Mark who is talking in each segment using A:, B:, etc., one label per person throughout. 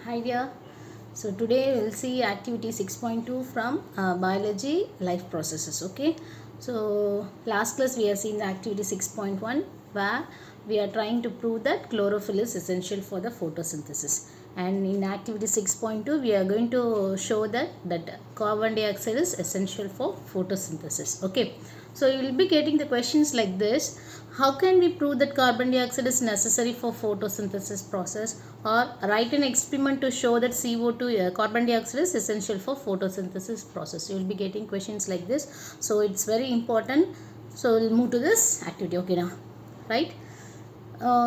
A: Hi dear. So today we'll see activity 6.2 from biology life processes. Okay. So last class we have seen the activity 6.1 where we are trying to prove that chlorophyll is essential for the photosynthesis. And in activity 6.2 we are going to show that carbon dioxide is essential for photosynthesis. Okay. So you will be getting the questions like this. How can we prove that carbon dioxide is necessary for photosynthesis process, or write an experiment to show that CO2 carbon dioxide is essential for photosynthesis process? You will be getting questions like this. So it's very important. So we'll move to this activity. Okay now, right?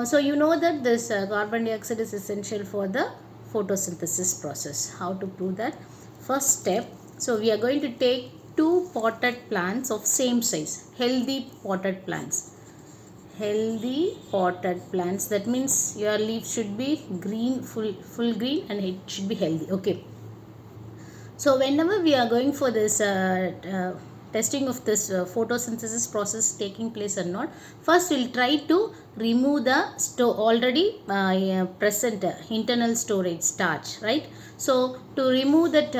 A: So you know that this carbon dioxide is essential for the photosynthesis process. How to prove that? First step, so we are going to take two potted plants of same size, healthy potted plants. Healthy potted plants, that means your leaf should be green, full green, and it should be healthy. Okay. So whenever we are going for this testing of this photosynthesis process taking place or not, first we'll try to remove the already present internal storage starch, right? So to remove that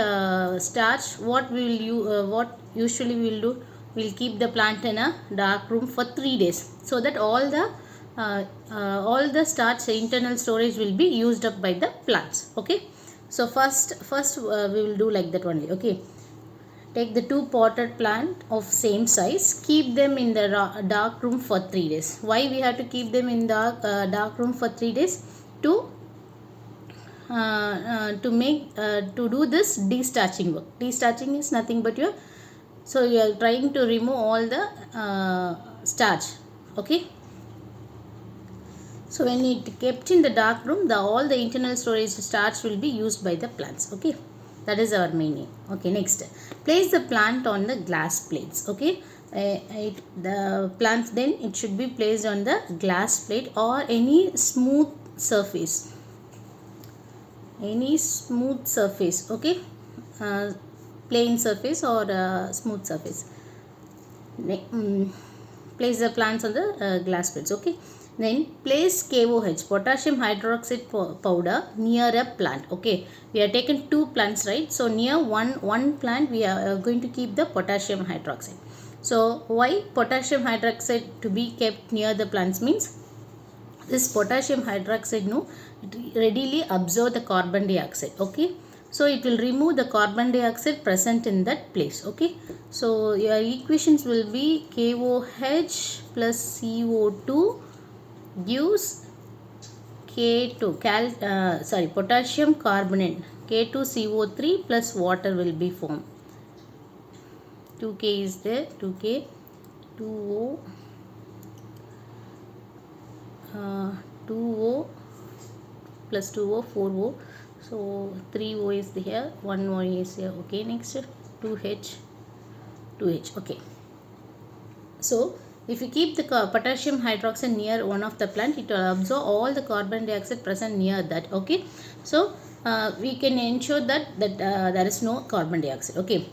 A: starch, what usually we'll do, we'll keep the plant in a dark room for 3 days, so that all the starch internal storage will be used up by the plants. Okay. So first we will do like that only. Okay. Take the two potted plant of same size, keep them in the dark room for 3 days. Why we have to keep them in the dark room for 3 days? To do this destarching work. Destarching is nothing but so you are trying to remove all the starch. Okay. So when it kept in the dark room, all the internal storage starch will be used by the plants. Okay, that is our main aim. Okay, next, place the plant on the glass plates. Okay, the plant, then it should be placed on the glass plate or any smooth surface. Any smooth surface. Okay, plain surface or smooth surface. Place the plants on the glass plates. Okay. Then place KOH, potassium hydroxide powder, near a plant. Okay, we are taken two plants, right? So near one plant we are going to keep the potassium hydroxide. So why potassium hydroxide to be kept near the plants means, this potassium hydroxide it readily absorb the carbon dioxide. Okay, so it will remove the carbon dioxide present in that place. Okay, so your equations will be KOH plus CO2 gives K2 potassium carbonate, K2CO3 plus water will be formed. 2K is there, 2K, 2O, 2O plus 2O, 4O. So 3O is here, 1O is here. Okay, next 2H, 2H. Okay. So if you keep the potassium hydroxide near one of the plant, it will absorb all the carbon dioxide present near that. Okay. So we can ensure that there is no carbon dioxide. Okay.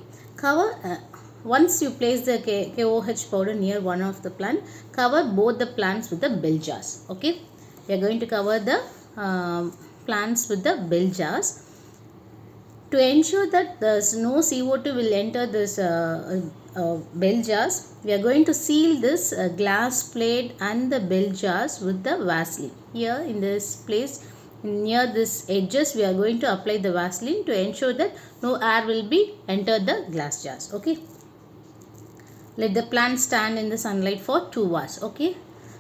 A: Once you place the KOH powder near one of the plant, cover both the plants with the bell jars. Okay. We are going to cover the plants with the bell jars. To ensure that there's no CO2 will enter this bell jars, we are going to seal this glass plate and the bell jars with the Vaseline. Here in this place, near this edges, we are going to apply the Vaseline to ensure that no air will be enter the glass jars. Okay. Let the plant stand in the sunlight for 2 hours. Okay.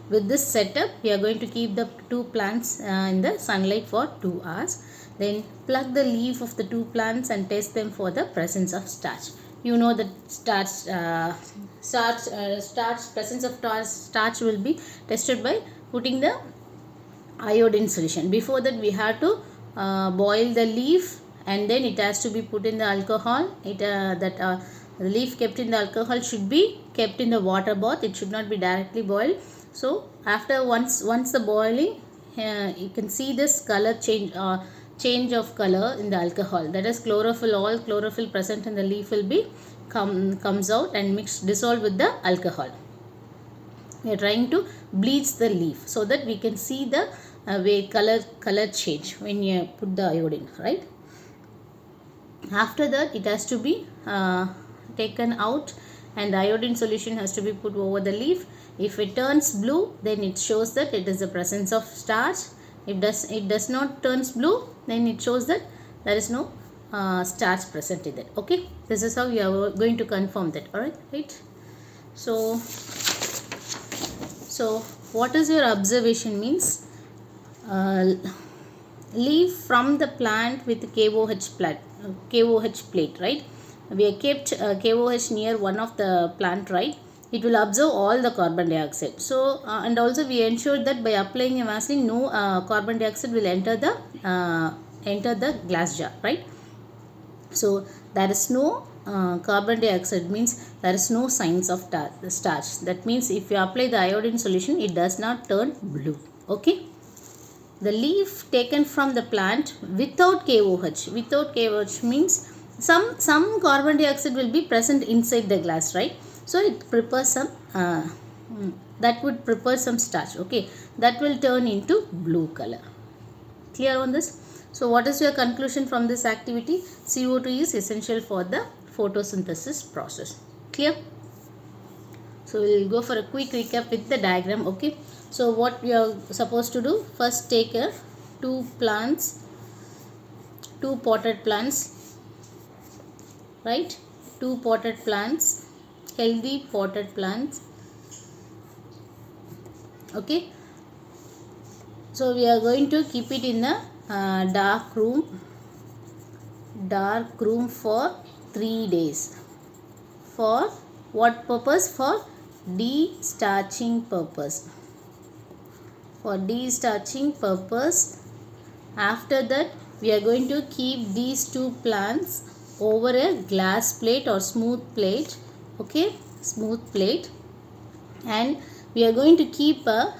A: With this setup, we are going to keep the two plants in the sunlight for 2 hours. Then pluck the leaf of the two plants and test them for the presence of starch. You know that presence of starch will be tested by putting the iodine solution. Before that, we have to boil the leaf, and then it has to be put in the alcohol. The leaf kept in the alcohol should be kept in the water bath. It should not be directly boiled. So after once the boiling, you can see this color change of color in the alcohol. That is chlorophyll. All chlorophyll present in the leaf will be comes out and dissolve with the alcohol. We are trying to bleach the leaf so that we can see the way color change when you put the iodine, right? After that it has to be taken out, and the iodine solution has to be put over the leaf. If it turns blue, then it shows that it is the presence of starch. If it does not turns blue, then it shows that there is no starch present in it. Okay, this is how you are going to confirm that. All right. So what is your observation means? Leaf from the plant with KOH plate, right? We have kept KOH near one of the plant, right? It will absorb all the carbon dioxide. So and also we ensure that by applying a Vaseline, no carbon dioxide will enter the glass jar, right? So there is no carbon dioxide, means there is no signs of starch. That means if you apply the iodine solution, it does not turn blue. Okay. The leaf taken from the plant without KOH. Without KOH means some carbon dioxide will be present inside the glass, right? So it prepares some that would prepare some starch. Okay, that will turn into blue color. Clear on this? So what is your conclusion from this activity? CO2 is essential for the photosynthesis process. Clear? So we will go for a quick recap with the diagram. Okay. So what we are supposed to do? First take two potted plants, right? Two potted plants, healthy potted plants. Okay. So we are going to keep it in a dark room for 3 days. For what purpose? For de-starching purpose. For de-starching purpose. After that we are going to keep these two plants over a glass plate or smooth plate. Okay, smooth plate, and we are going to keep a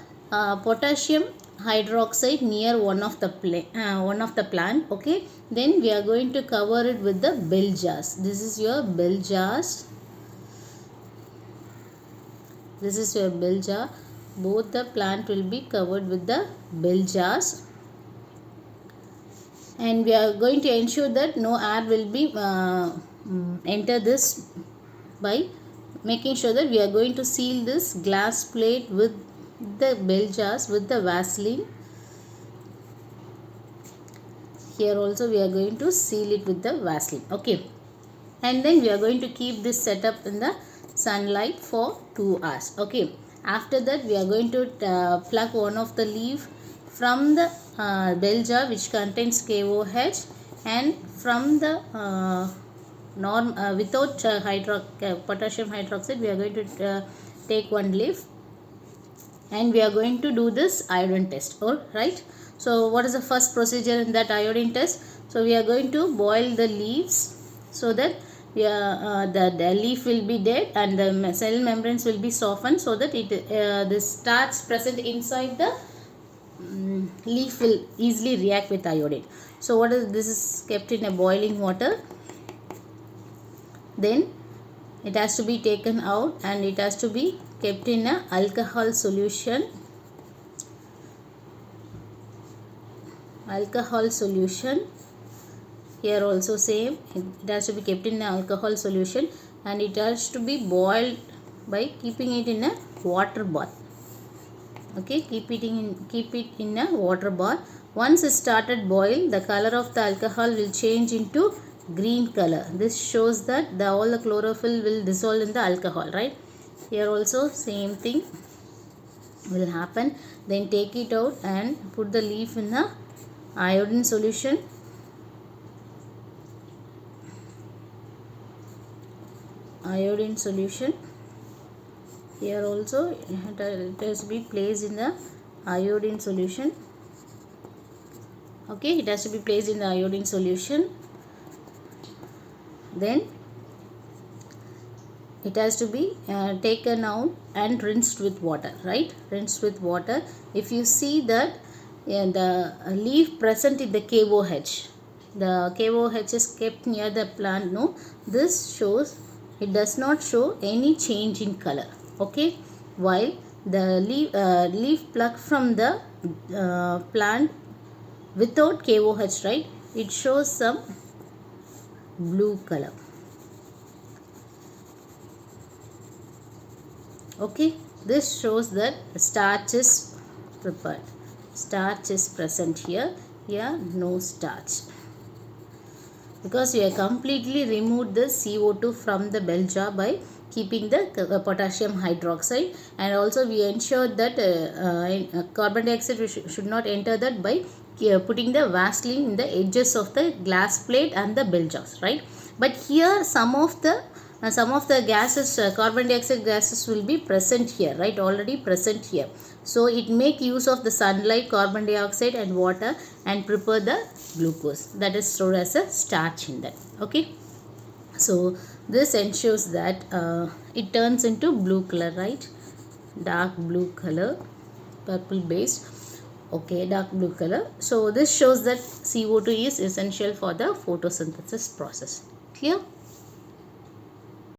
A: potassium hydroxide near one of the plant. Okay, then we are going to cover it with the bell jars. This is your bell jars. This is your bell jar. Both the plant will be covered with the bell jars, and we are going to ensure that no air will be enter this by making sure that we are going to seal this glass plate with the bell jars with the Vaseline. Here also we are going to seal it with the Vaseline. Okay, and then we are going to keep this setup in the sunlight for 2 hours. Okay, after that we are going to pluck one of the leaf from the bell jar which contains KOH, and from the without potassium hydroxide we are going to take one leaf, and we are going to do this iodine test. All right. So what is the first procedure in that iodine test? So we are going to boil the leaves so that the leaf will be dead and the cell membranes will be softened, so that the starch present inside the leaf will easily react with iodine. So this is kept in a boiling water. Then it has to be taken out and it has to be kept in a alcohol solution. Here also same, it has to be kept in an alcohol solution, and it has to be boiled by keeping it in a water bath. Okay, keep it in a water bath. Once it started boil, the color of the alcohol will change into green color. This shows that all the chlorophyll will dissolve in the alcohol, right? Here also same thing will happen. Then take it out and put the leaf in the iodine solution. Here also it has to be placed in the iodine solution. Okay, it has to be placed in the iodine solution. Then it has to be taken out and rinsed with water, right? Rinsed with water. If you see that the leaf present in the KOH, the KOH is kept near the plant, no, this shows, it does not show any change in color. Okay, while the leaf plucked from the plant without KOH, right? It shows some blue color. Okay, this shows that starch is prepared. Starch is present here. Here no starch, because we have completely removed the CO2 from the bell jar by keeping the potassium hydroxide, and also we ensured that carbon dioxide should not enter that by putting the Vaseline in the edges of the glass plate and the bell jars, right? But here some of the gases, carbon dioxide gases will be present here, right? Already present here. So it make use of the sunlight, carbon dioxide and water and prepare the glucose that is stored as a starch in that. Okay. So this ensures that it turns into blue color, right? Dark blue color, purple based. Okay, dark blue color. So this shows that CO2 is essential for the photosynthesis process. Clear?